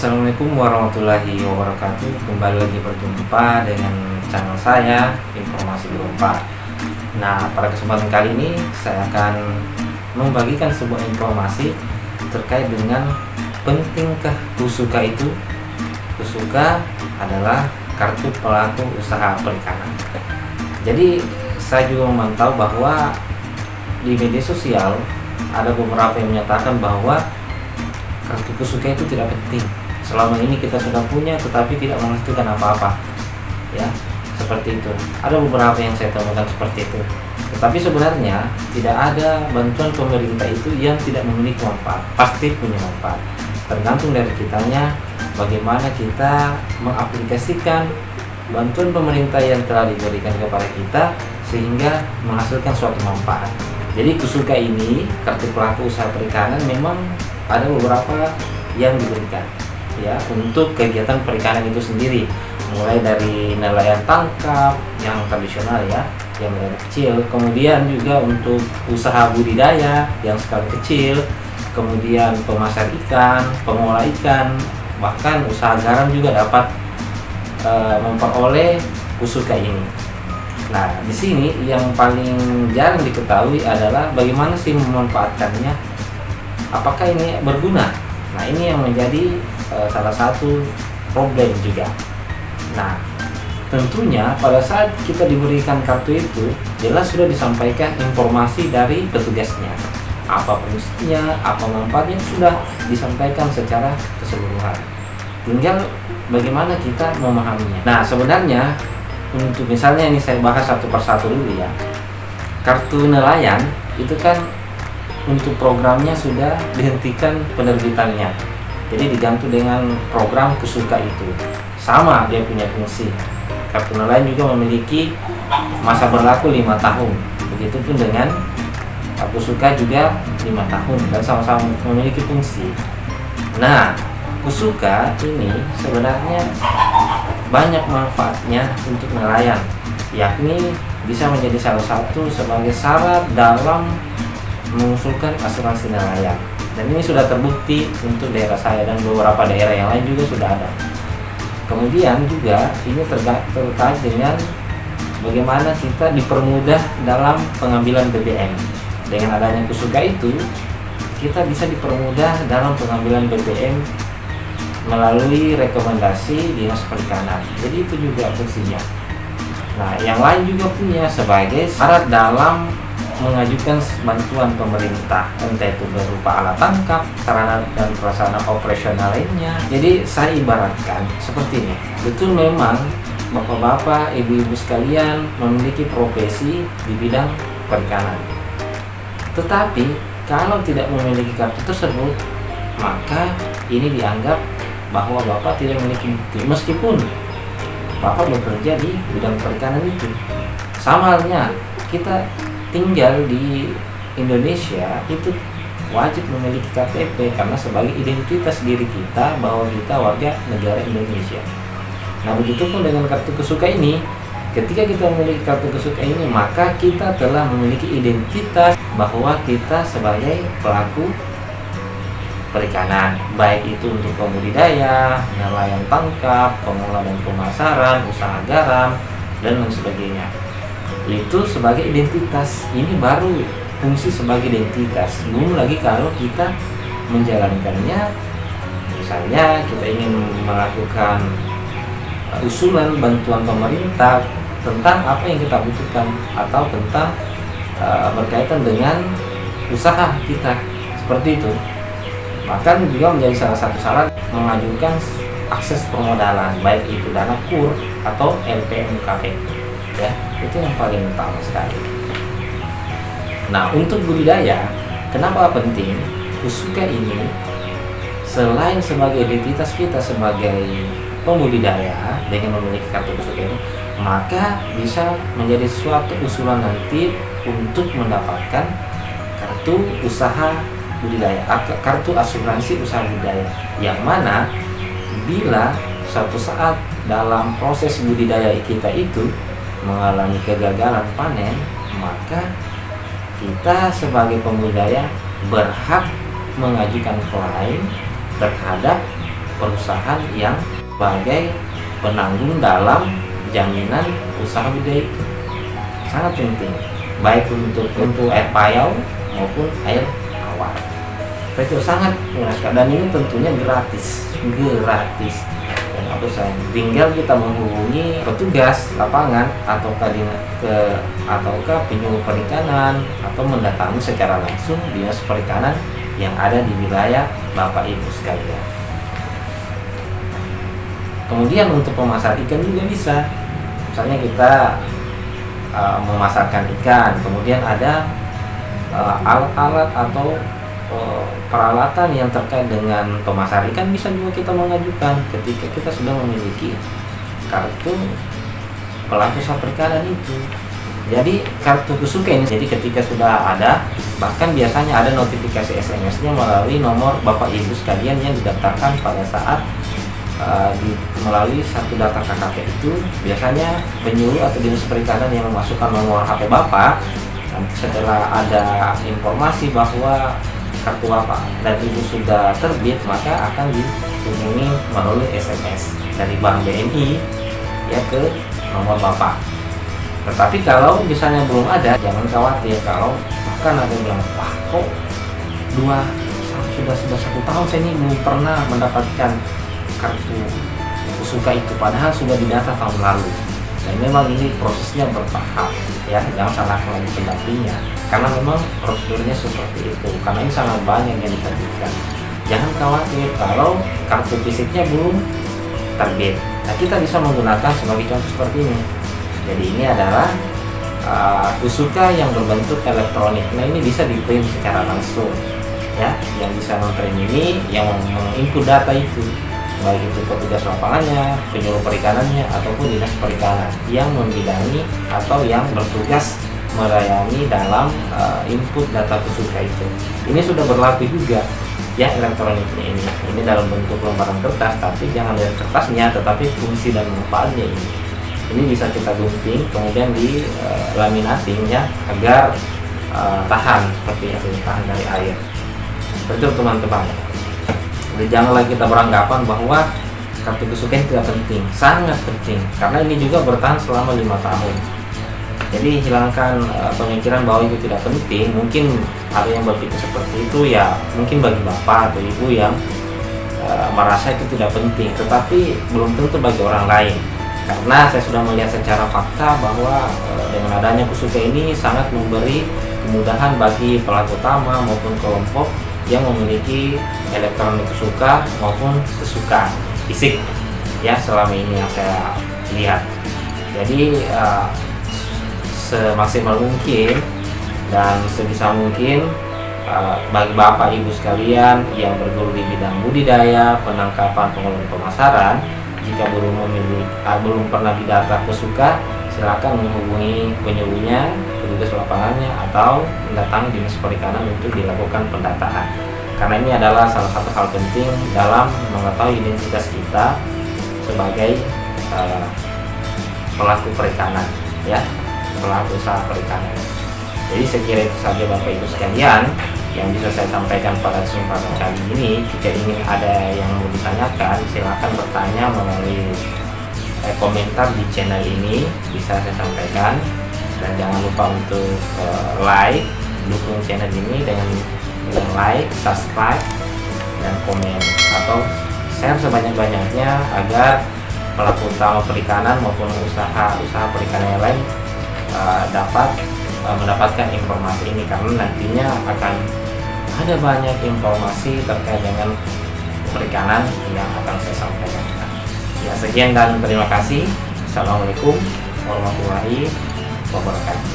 Assalamualaikum warahmatullahi wabarakatuh. Kembali lagi berjumpa dengan channel saya Informasi 24. Nah, pada kesempatan kali ini saya akan membagikan sebuah informasi terkait dengan pentingkah Kusuka itu. Kusuka adalah kartu pelaku usaha perikanan. Jadi saya juga memantau bahwa di media sosial ada beberapa yang menyatakan bahwa kartu Kusuka itu tidak penting. Selama ini kita sudah punya tetapi tidak menghasilkan apa-apa, ya, seperti itu. Ada beberapa yang saya temukan seperti itu. Tetapi sebenarnya tidak ada bantuan pemerintah itu yang tidak memiliki manfaat. Pasti punya manfaat. Tergantung dari kitanya bagaimana kita mengaplikasikan bantuan pemerintah yang telah diberikan kepada kita sehingga menghasilkan suatu manfaat. Jadi Kusuka ini, kartu pelaku usaha perikanan, memang ada beberapa yang diberikan, ya, untuk kegiatan perikanan itu sendiri, mulai dari nelayan tangkap yang tradisional, ya, yang nelayan kecil, kemudian juga untuk usaha budidaya yang skala kecil, kemudian pemasar ikan, pengolah ikan, bahkan usaha garam juga dapat memperoleh Kusuka ini. Nah, di sini yang paling jarang diketahui adalah bagaimana sih memanfaatkannya. Apakah ini berguna? Nah, ini yang menjadi salah satu problem juga. Nah, tentunya pada saat kita diberikan kartu itu, jelas sudah disampaikan informasi dari petugasnya. Apa fungsinya, apa manfaatnya, sudah disampaikan secara keseluruhan. Tinggal bagaimana kita memahaminya. Nah, sebenarnya untuk misalnya ini saya bahas satu persatu dulu, ya. Kartu nelayan itu kan untuk programnya sudah dihentikan penerbitannya, jadi diganti dengan program Kusuka itu. Sama dia punya fungsi. Kartu nelayan juga memiliki masa berlaku 5 tahun. Begitupun dengan Kusuka juga 5 tahun dan sama-sama memiliki fungsi. Nah, Kusuka ini sebenarnya banyak manfaatnya untuk nelayan, yakni bisa menjadi salah satu sebagai syarat dalam mengusulkan asuransi nelayan. Dan ini sudah terbukti untuk daerah saya dan beberapa daerah yang lain juga sudah ada. Kemudian juga ini terkait dengan bagaimana kita dipermudah dalam pengambilan BBM. Dengan adanya Kusuka itu, kita bisa dipermudah dalam pengambilan BBM melalui rekomendasi Dinas Perikanan. Jadi itu juga fungsinya. Nah, yang lain juga punya sebagai syarat dalam mengajukan bantuan pemerintah, entah itu berupa alat tangkap, sarana dan prasarana operasional lainnya. Jadi saya ibaratkan seperti ini. Betul, memang bapak-bapak, ibu-ibu sekalian memiliki profesi di bidang perikanan. Tetapi kalau tidak memiliki kartu tersebut, maka ini dianggap bahwa bapak tidak memiliki bukti, meskipun bapak bekerja di bidang perikanan itu. Sama halnya kita tinggal di Indonesia itu wajib memiliki KTP karena sebagai identitas diri kita bahwa kita warga negara Indonesia. Nah, begitupun dengan kartu Kusuka ini. Ketika kita memiliki kartu Kusuka ini, maka kita telah memiliki identitas bahwa kita sebagai pelaku perikanan, baik itu untuk pembudidaya, nelayan tangkap, pengolah dan pemasaran, usaha garam, dan lain sebagainya. Itu sebagai identitas. Ini baru fungsi sebagai identitas. Belum lagi kalau kita menjalankannya, misalnya kita ingin melakukan usulan bantuan pemerintah tentang apa yang kita butuhkan atau tentang berkaitan dengan usaha kita, seperti itu. Bahkan juga menjadi salah satu syarat mengajukan akses permodalan, baik itu dana KUR atau LPMKP, ya, itu yang paling utama sekali. Nah, untuk budidaya, kenapa penting Kusuka ini? Selain sebagai identitas kita sebagai pembudidaya dengan memiliki kartu Kusuka itu, maka bisa menjadi suatu usulan nanti untuk mendapatkan kartu usaha budidaya, kartu asuransi usaha budidaya, yang mana bila suatu saat dalam proses budidaya kita itu mengalami kegagalan panen, maka kita sebagai pembudidaya berhak mengajukan klaim terhadap perusahaan yang sebagai penanggung dalam jaminan usaha budidaya itu. Sangat penting, baik untuk air payau maupun air tawar. Itu sangat mengenaskan, dan ini tentunya gratis. Dan apa saya tinggal kita menghubungi petugas lapangan ataukah penyuluh perikanan, atau mendatangi secara langsung dinas perikanan yang ada di wilayah Bapak Ibu sekalian. Kemudian untuk pemasaran ikan juga bisa. Misalnya kita memasarkan ikan, kemudian ada alat-alat atau peralatan yang terkait dengan pemasaran ikan, bisa juga kita mengajukan ketika kita sudah memiliki kartu pelaku usaha perikanan itu. Jadi kartu Kusuka ini, jadi ketika sudah ada, bahkan biasanya ada notifikasi SMS-nya melalui nomor Bapak Ibu sekalian yang didaftarkan pada saat melalui satu data KKP itu. Biasanya penyuluh atau dinas perikanan yang memasukkan nomor HP Bapak, nanti setelah ada informasi bahwa kartu Bapak dan Ibu sudah terbit, maka akan dihubungi melalui SMS dari Bank BNI ya ke nomor Bapak. Tetapi kalau misalnya belum ada, jangan khawatir. Kalau bahkan ada yang bilang, wah kok sudah 1 tahun saya ini belum pernah mendapatkan kartu Kusuka itu, padahal sudah didata tahun lalu. Dan memang ini prosesnya bertahap ya, jangan salahkan lagi pendampingnya, karena memang prosedurnya seperti itu, karena ini sangat banyak yang diterbitkan. Jangan khawatir kalau kartu fisiknya belum terbit. Nah, kita bisa menggunakan sebagai contoh seperti ini. Jadi ini adalah Kusuka yang berbentuk elektronik. Nah, ini bisa diprint secara langsung ya, yang bisa memprint ini yang menginput data itu, baik itu petugas lapangannya, penyuluh perikanannya, ataupun dinas perikanan yang membidangi atau yang bertugas melayani dalam input data Kusuka itu. Ini sudah berlaku juga ya elektroniknya ini. Ini dalam bentuk lembaran kertas, tapi jangan lihat kertasnya, tetapi fungsi dan manfaatnya ini. Ini bisa kita gunting, kemudian di laminating ya, agar tahan seperti itu, tahan dari air. Betul teman-teman. Jadi janganlah kita beranggapan bahwa kartu Kusuka ini tidak penting. Sangat penting, karena ini juga bertahan selama 5 tahun. Jadi hilangkan pemikiran bahwa itu tidak penting. Mungkin ada yang berpikir seperti itu ya, mungkin bagi bapak atau ibu yang merasa itu tidak penting, tetapi belum tentu bagi orang lain. Karena saya sudah melihat secara fakta bahwa dengan adanya Kusuka ini sangat memberi kemudahan bagi pelaku utama maupun kelompok yang memiliki elektronik Kusuka maupun Kusuka fisik ya, selama ini yang saya lihat. Jadi semaksimal mungkin dan sebisa mungkin bagi bapak ibu sekalian yang bergelut di bidang budidaya, penangkapan, pengolahan, pemasaran, jika belum pernah didata Kusuka, silakan menghubungi penyuluhnya, petugas lapangannya, atau mendatangi dinas perikanan untuk dilakukan pendataan. Karena ini adalah salah satu hal penting dalam mengetahui identitas kita sebagai pelaku perikanan, ya, pelaku usaha perikanan. Jadi saya kira itu saja Bapak Ibu sekalian yang bisa saya sampaikan pada kesempatan kali ini. Jika ingin ada yang mau ditanyakan, silakan bertanya melalui komentar di channel ini, bisa saya sampaikan. Dan jangan lupa untuk like, dukung channel ini dengan like, subscribe, dan komen atau share sebanyak-banyaknya agar pelaku utama perikanan maupun usaha perikanan yang lain dapat mendapatkan informasi ini, karena nantinya akan ada banyak informasi terkait dengan perikanan yang akan saya sampaikan. Ya, sekian dan terima kasih. Assalamualaikum warahmatullahi wabarakatuh.